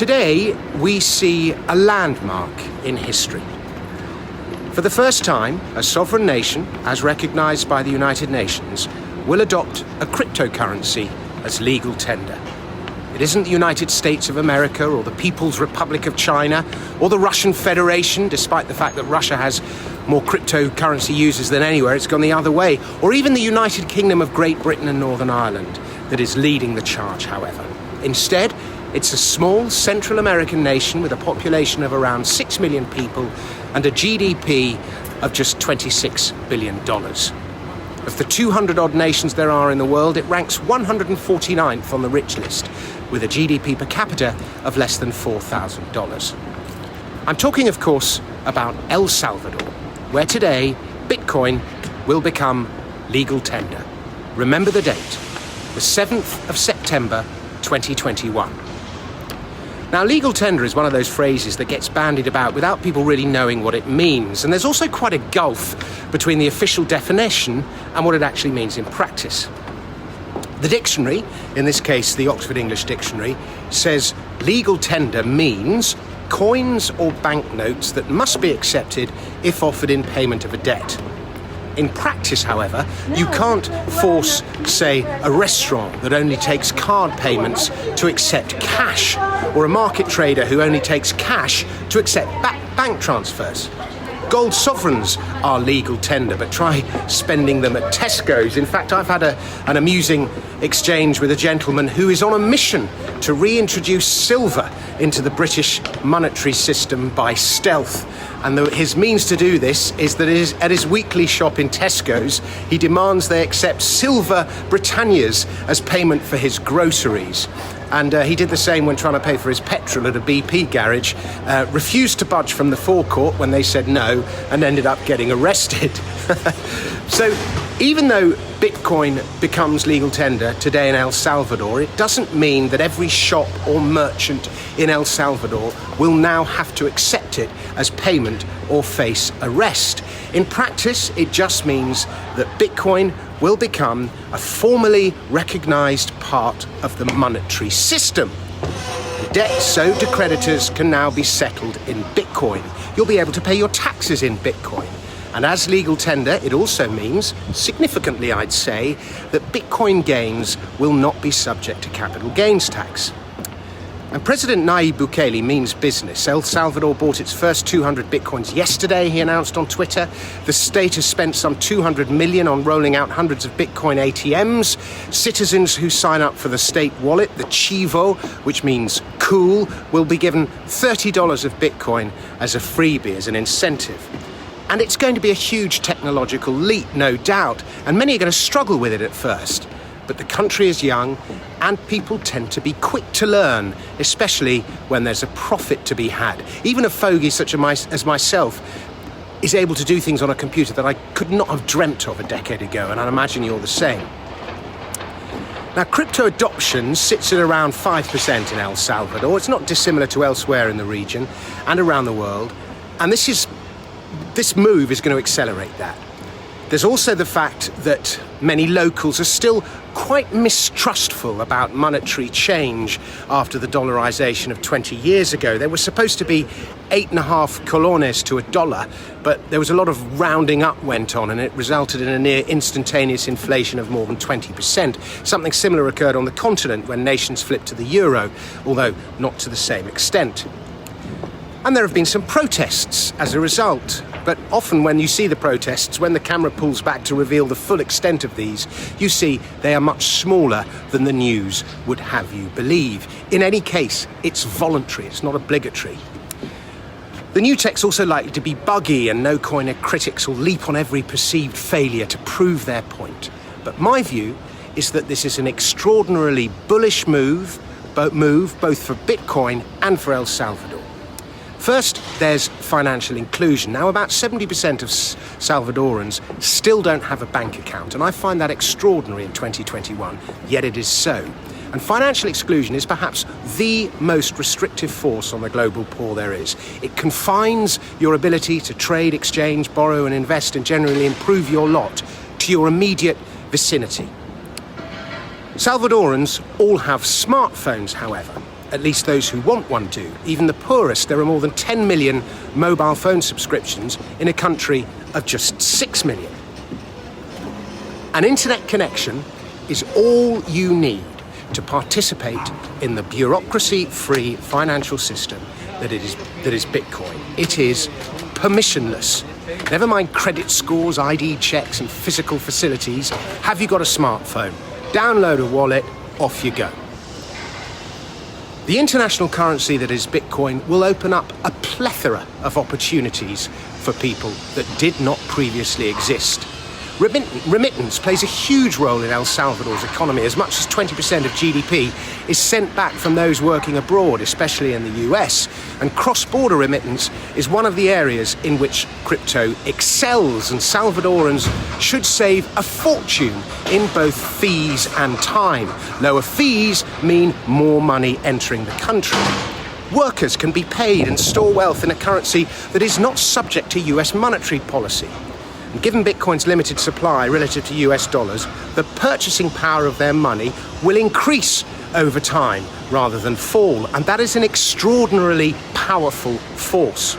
Today, we see a landmark in history. For the first time, a sovereign nation, as recognized by the United Nations, will adopt a cryptocurrency as legal tender. It isn't the United States of America or the People's Republic of China or the Russian Federation, despite the fact that Russia has more cryptocurrency users than anywhere. It's gone the other way. Or even the United Kingdom of Great Britain and Northern Ireland that is leading the charge, however. Instead, it's a small Central American nation with a population of around 6 million people and a GDP of just $26 billion. Of the 200-odd nations there are in the world, it ranks 149th on the rich list, with a GDP per capita of less than $4,000. I'm talking, of course, about El Salvador, where today Bitcoin will become legal tender. Remember the date, the 7th of September 2021. Now, legal tender is one of those phrases that gets bandied about without people really knowing what it means. And there's also quite a gulf between the official definition and what it actually means in practice. The dictionary, in this case the Oxford English Dictionary, says legal tender means coins or banknotes that must be accepted if offered in payment of a debt. In practice, however, you can't force, say, a restaurant that only takes card payments to accept cash, or a market trader who only takes cash to accept bank transfers. Gold sovereigns are legal tender, but try spending them at Tesco's. In fact, I've had an amusing exchange with a gentleman who is on a mission to reintroduce silver into the British monetary system by stealth. And his means to do this is that at his weekly shop in Tesco's, he demands they accept silver Britannias as payment for his groceries. And he did the same when trying to pay for his petrol at a BP garage, refused to budge from the forecourt when they said no, and ended up getting arrested. So even though Bitcoin becomes legal tender today in El Salvador, it doesn't mean that every shop or merchant in El Salvador will now have to accept it as payment or face arrest. In practice, it just means that Bitcoin will become a formally recognized part of the monetary system. Debts owed to creditors can now be settled in Bitcoin. You'll be able to pay your taxes in Bitcoin. And as legal tender, it also means, significantly I'd say, that Bitcoin gains will not be subject to capital gains tax. And President Nayib Bukele means business. El Salvador bought its first 200 Bitcoins yesterday, he announced on Twitter. The state has spent some $200 million on rolling out hundreds of Bitcoin ATMs. Citizens who sign up for the state wallet, the Chivo, which means cool, will be given $30 of Bitcoin as a freebie, as an incentive. And it's going to be a huge technological leap, no doubt, and many are going to struggle with it at first. But the country is young, and people tend to be quick to learn, especially when there's a profit to be had. Even a fogey such as myself is able to do things on a computer that I could not have dreamt of a decade ago, and I imagine you're the same. Now, crypto adoption sits at around 5% in El Salvador. It's not dissimilar to elsewhere in the region and around the world, and this move is going to accelerate that. There's also the fact that many locals are still quite mistrustful about monetary change after the dollarization of 20 years ago. There was supposed to be 8.5 colones to a dollar, but there was a lot of rounding up went on, and it resulted in a near instantaneous inflation of more than 20%. Something similar occurred on the continent when nations flipped to the euro, although not to the same extent. And there have been some protests as a result. But often when you see the protests, when the camera pulls back to reveal the full extent of these, you see they are much smaller than the news would have you believe. In any case, it's voluntary, it's not obligatory. The new tech's also likely to be buggy, and no-coiner critics will leap on every perceived failure to prove their point. But my view is that this is an extraordinarily bullish move both for Bitcoin and for El Salvador. First, there's financial inclusion. Now, about 70% of Salvadorans still don't have a bank account, and I find that extraordinary in 2021, yet it is so. And financial exclusion is perhaps the most restrictive force on the global poor there is. It confines your ability to trade, exchange, borrow, and invest, and generally improve your lot to your immediate vicinity. Salvadorans all have smartphones, however, At least those who want one do. Even the poorest, there are more than 10 million mobile phone subscriptions in a country of just 6 million. An internet connection is all you need to participate in the bureaucracy-free financial system that is Bitcoin. It is permissionless. Never mind credit scores, ID checks and physical facilities. Have you got a smartphone? Download a wallet, off you go. The international currency that is Bitcoin will open up a plethora of opportunities for people that did not previously exist. Remittance plays a huge role in El Salvador's economy. As much as 20% of GDP is sent back from those working abroad, especially in the US. And cross-border remittance is one of the areas in which crypto excels, and Salvadorans should save a fortune in both fees and time. Lower fees mean more money entering the country. Workers can be paid and store wealth in a currency that is not subject to US monetary policy. And given Bitcoin's limited supply relative to US dollars, the purchasing power of their money will increase over time rather than fall, and that is an extraordinarily powerful force.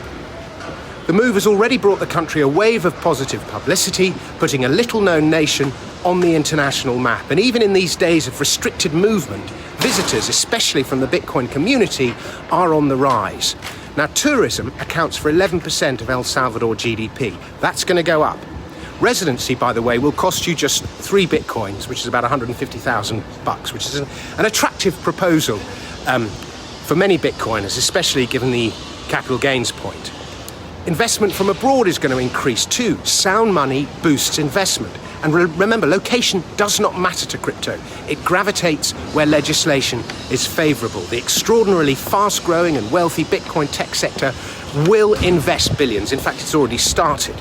The move has already brought the country a wave of positive publicity, putting a little-known nation on the international map. And even in these days of restricted movement, visitors, especially from the Bitcoin community, are on the rise. Now, tourism accounts for 11% of El Salvador GDP. That's going to go up. Residency, by the way, will cost you just 3 Bitcoins, which is about $150,000, which is an attractive proposal for many Bitcoiners, especially given the capital gains point. Investment from abroad is going to increase too. Sound money boosts investment. And remember, location does not matter to crypto. It gravitates where legislation is favorable. The extraordinarily fast-growing and wealthy Bitcoin tech sector will invest billions. In fact, it's already started.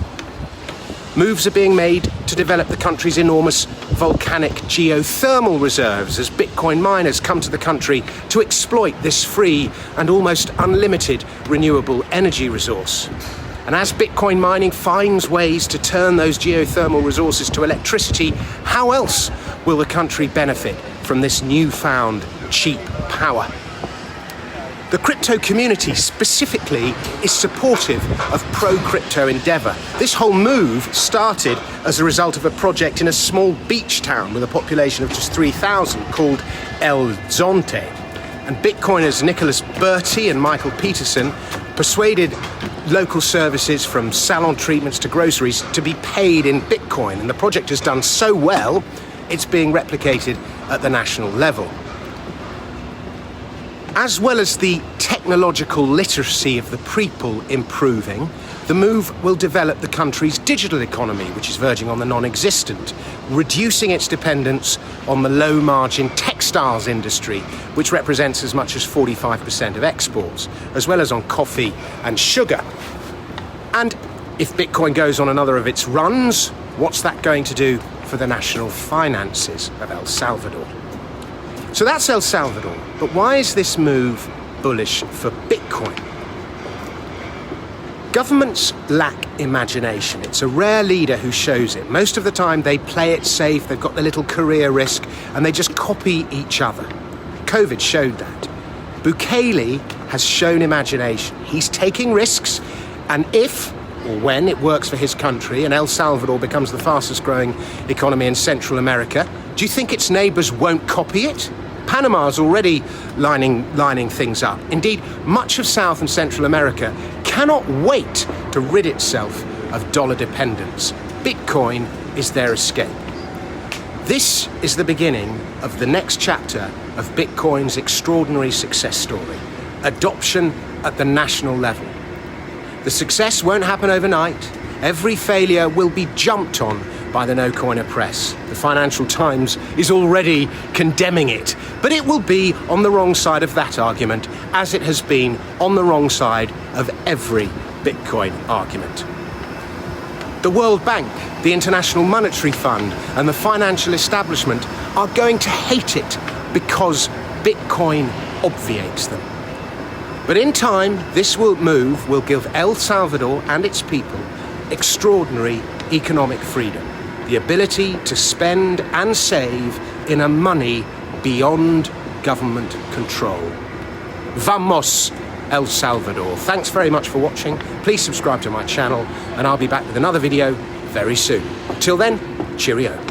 Moves are being made to develop the country's enormous volcanic geothermal reserves as Bitcoin miners come to the country to exploit this free and almost unlimited renewable energy resource. And as Bitcoin mining finds ways to turn those geothermal resources to electricity, how else will the country benefit from this newfound cheap power? The crypto community specifically is supportive of pro-crypto endeavour. This whole move started as a result of a project in a small beach town with a population of just 3,000 called El Zonte. And Bitcoiners Nicholas Bertie and Michael Peterson persuaded local services from salon treatments to groceries to be paid in Bitcoin. And the project has done so well, it's being replicated at the national level. As well as the technological literacy of the people improving, the move will develop the country's digital economy, which is verging on the non-existent, reducing its dependence on the low-margin textiles industry, which represents as much as 45% of exports, as well as on coffee and sugar. And if Bitcoin goes on another of its runs, what's that going to do for the national finances of El Salvador? So that's El Salvador, but why is this move bullish for Bitcoin? Governments lack imagination. It's a rare leader who shows it. Most of the time they play it safe, they've got the little career risk, and they just copy each other. COVID showed that. Bukele has shown imagination. He's taking risks, and if or when it works for his country and El Salvador becomes the fastest growing economy in Central America, do you think its neighbours won't copy it? Panama's already lining things up. Indeed, much of South and Central America cannot wait to rid itself of dollar dependence. Bitcoin is their escape. This is the beginning of the next chapter of Bitcoin's extraordinary success story. Adoption at the national level. The success won't happen overnight. Every failure will be jumped on by the no-coiner press. The Financial Times is already condemning it, but it will be on the wrong side of that argument, as it has been on the wrong side of every Bitcoin argument. The World Bank, the International Monetary Fund, and the financial establishment are going to hate it because Bitcoin obviates them. But in time, this move will give El Salvador and its people extraordinary economic freedom, the ability to spend and save in a money beyond government control. Vamos, El Salvador. Thanks very much for watching. Please subscribe to my channel, and I'll be back with another video very soon. Till then, cheerio.